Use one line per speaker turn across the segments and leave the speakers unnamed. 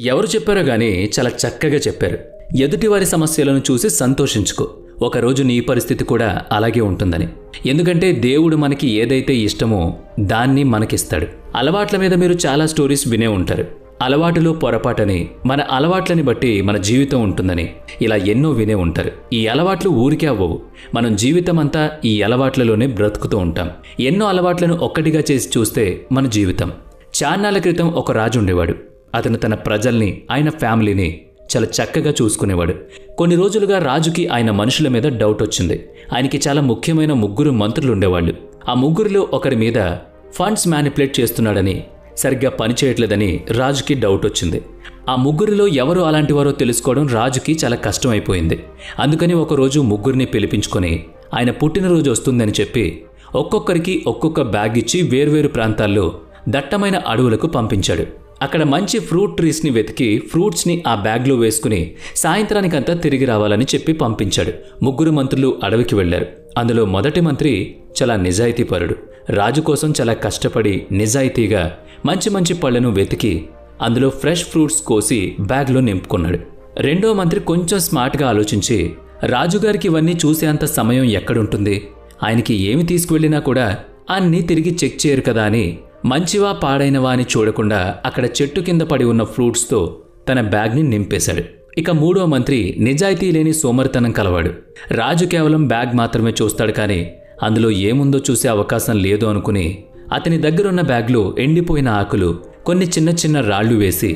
ఎవరు చెప్పారో గానీ చాలా చక్కగా చెప్పారు. ఎదుటివారి సమస్యలను చూసి సంతోషించుకో, ఒకరోజు నీ పరిస్థితి కూడా అలాగే ఉంటుందని. ఎందుకంటే దేవుడు మనకి ఏదైతే ఇష్టమో దాన్ని మనకిస్తాడు. అలవాట్ల మీద మీరు చాలా స్టోరీస్ వినే ఉంటారు. అలవాటులో పొరపాటని, మన అలవాట్లని బట్టి మన జీవితం ఉంటుందని, ఇలా ఎన్నో వినే ఉంటారు. ఈ అలవాట్లు ఊరికే అవ్వవు. మనం జీవితం అంతా ఈ అలవాట్లలోనే బ్రతుకుతూ ఉంటాం. ఎన్నో అలవాట్లను ఒక్కటిగా చేసి చూస్తే మన జీవితం. చాన్నాళ్ల క్రితం ఒక రాజు ఉండేవాడు. అతను తన ప్రజల్ని, ఆయన ఫ్యామిలీని చాలా చక్కగా చూసుకునేవాడు. కొన్ని రోజులుగా రాజుకి ఆయన మనుషుల మీద డౌట్ వచ్చింది. ఆయనకి చాలా ముఖ్యమైన 3 మంత్రులు ఉండేవాళ్ళు. ఆ 3లో ఒకరి మీద ఫండ్స్ మ్యానిపులేట్ చేస్తున్నాడని, సరిగ్గా పనిచేయట్లేదని రాజుకి డౌట్ వచ్చింది. ఆ 3లో ఎవరు అలాంటివారో తెలుసుకోవడం రాజుకి చాలా కష్టమైపోయింది. అందుకని ఒకరోజు 3ని పిలిపించుకొని ఆయన పుట్టినరోజు వస్తుందని చెప్పి ఒక్కొక్కరికి ఒక్కొక్క బ్యాగ్ ఇచ్చి వేర్వేరు ప్రాంతాల్లో దట్టమైన అడవులకు పంపించాడు. అక్కడ మంచి ఫ్రూట్ ట్రీస్ని వెతికి ఫ్రూట్స్ని ఆ బ్యాగ్లో వేసుకుని సాయంత్రానికంతా తిరిగి రావాలని చెప్పి పంపించాడు. 3 మంత్రులు అడవికి వెళ్లారు. అందులో మొదటి మంత్రి చాలా నిజాయితీపరుడు. రాజు కోసం చాలా కష్టపడి నిజాయితీగా మంచి మంచి పళ్లను వెతికి అందులో ఫ్రెష్ ఫ్రూట్స్ కోసి బ్యాగ్లో నింపుకున్నాడు. రెండో మంత్రి కొంచెం స్మార్ట్గా ఆలోచించి, రాజుగారికి ఇవన్నీ చూసేంత సమయం ఎక్కడుంటుంది, ఆయనకి ఏమి తీసుకువెళ్ళినా కూడా అన్నీ తిరిగి చెక్ చేయరు కదా అని మంచివా పాడైనవా అని చూడకుండా అక్కడ చెట్టు కింద పడి ఉన్న ఫ్రూట్స్తో తన బ్యాగ్ని నింపేశాడు. ఇక 3వ మంత్రి నిజాయితీ లేని సోమరితనం కలవాడు. రాజు కేవలం బ్యాగ్ మాత్రమే చూస్తాడు, కానీ అందులో ఏముందో చూసే అవకాశం లేదు అనుకుని అతని దగ్గరున్న బ్యాగ్లో ఎండిపోయిన ఆకులు, కొన్ని చిన్న చిన్న రాళ్లు వేసి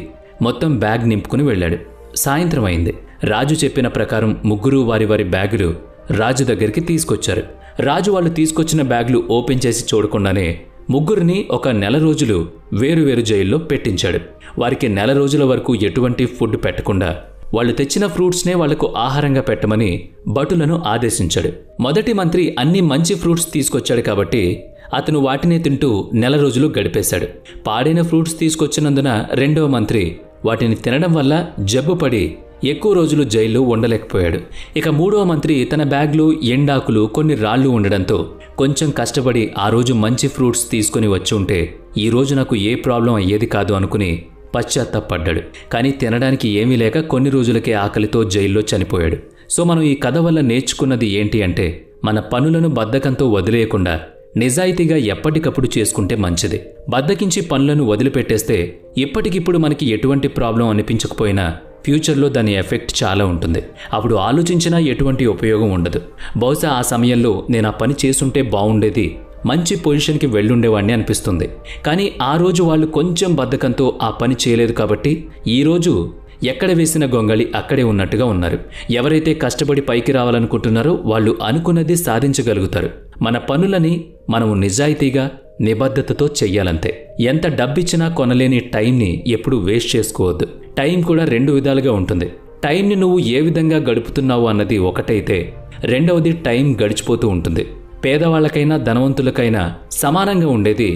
మొత్తం బ్యాగ్ నింపుకుని వెళ్ళాడు. సాయంత్రం అయింది. రాజు చెప్పిన ప్రకారం 3 వారి వారి బ్యాగులు రాజు దగ్గరికి తీసుకొచ్చారు. రాజు వాళ్ళు తీసుకొచ్చిన బ్యాగులు ఓపెన్ చేసి చూడకుండానే 3ని ఒక నెల రోజులు వేరువేరు జైల్లో పెట్టించాడు. వారికి నెల రోజుల వరకు ఎటువంటి ఫుడ్ పెట్టకుండా వాళ్ళు తెచ్చిన ఫ్రూట్స్నే వాళ్లకు ఆహారంగా పెట్టమని భటులను ఆదేశించాడు. మొదటి మంత్రి అన్ని మంచి ఫ్రూట్స్ తీసుకొచ్చాడు కాబట్టి అతను వాటినే తింటూ నెల రోజులు గడిపేశాడు. పాడైన ఫ్రూట్స్ తీసుకొచ్చినందున రెండవ మంత్రి వాటిని తినడం వల్ల జబ్బుపడి ఎక్కువ రోజులు జైల్లో ఉండలేకపోయాడు. ఇక 3వ మంత్రి తన బ్యాగ్లో ఎండాకులు, కొన్ని రాళ్లు ఉండడంతో కొంచెం కష్టపడి ఆ రోజు మంచి ఫ్రూట్స్ తీసుకుని వచ్చి ఉంటే ఈ రోజు నాకు ఏ ప్రాబ్లం అయ్యేది కాదు అనుకుని పశ్చాత్తాపడ్డాడు. కానీ తినడానికి ఏమీ లేక కొన్ని రోజులకే ఆకలితో జైల్లో చనిపోయాడు. సో మనం ఈ కథ వల్ల నేర్చుకున్నది ఏంటి అంటే, మన పనులను బద్ధకంతో వదిలేయకుండా నిజాయితీగా ఎప్పటికప్పుడు చేసుకుంటే మంచిది. బద్ధకించి పనులను వదిలిపెట్టేస్తే ఇప్పటికిప్పుడు మనకి ఎటువంటి ప్రాబ్లం అనిపించకపోయినా ఫ్యూచర్లో దాని ఎఫెక్ట్ చాలా ఉంటుంది. అప్పుడు ఆలోచించినా ఎటువంటి ఉపయోగం ఉండదు. బహుశా ఆ సమయంలో నేను ఆ పని చేసుంటే బాగుండేది, మంచి పొజిషన్కి వెళ్ళుండేవాడిని అనిపిస్తుంది. కానీ ఆ రోజు వాళ్ళు కొంచెం బద్ధకంతో ఆ పని చేయలేదు కాబట్టి ఈరోజు ఎక్కడ వేసిన గొంగళి అక్కడే ఉన్నట్టుగా ఉన్నారు. ఎవరైతే కష్టపడి పైకి రావాలనుకుంటున్నారో వాళ్ళు అనుకున్నది సాధించగలుగుతారు. మన పనులని మనము నిజాయితీగా, నిబద్ధతతో చెయ్యాలంతే. ఎంత డబ్బిచ్చినా కొనలేని టైంని ఎప్పుడూ వేస్ట్ చేసుకోవద్దు. టైం కూడా 2 విధాలుగా ఉంటుంది. టైంని నువ్వు ఏ విధంగా గడుపుతున్నావు అన్నది ఒకటైతే, రెండవది టైం గడిచిపోతూ ఉంటుంది. పేదవాళ్లకైనా ధనవంతులకైనా సమానంగా ఉండేది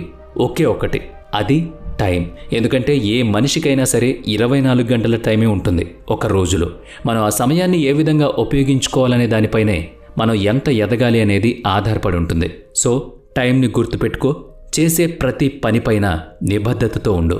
ఒకే ఒకటి, అది టైం. ఎందుకంటే ఏ మనిషికైనా సరే 24 గంటల టైమే ఉంటుంది ఒక రోజులో. మనం ఆ సమయాన్ని ఏ విధంగా ఉపయోగించుకోవాలనే దానిపైనే మనం ఎంత ఎదగాలి అనేది ఆధారపడి ఉంటుంది. సో టైంని గుర్తుపెట్టుకో, చేసే ప్రతి పనిపైన నిబద్ధతతో ఉండు.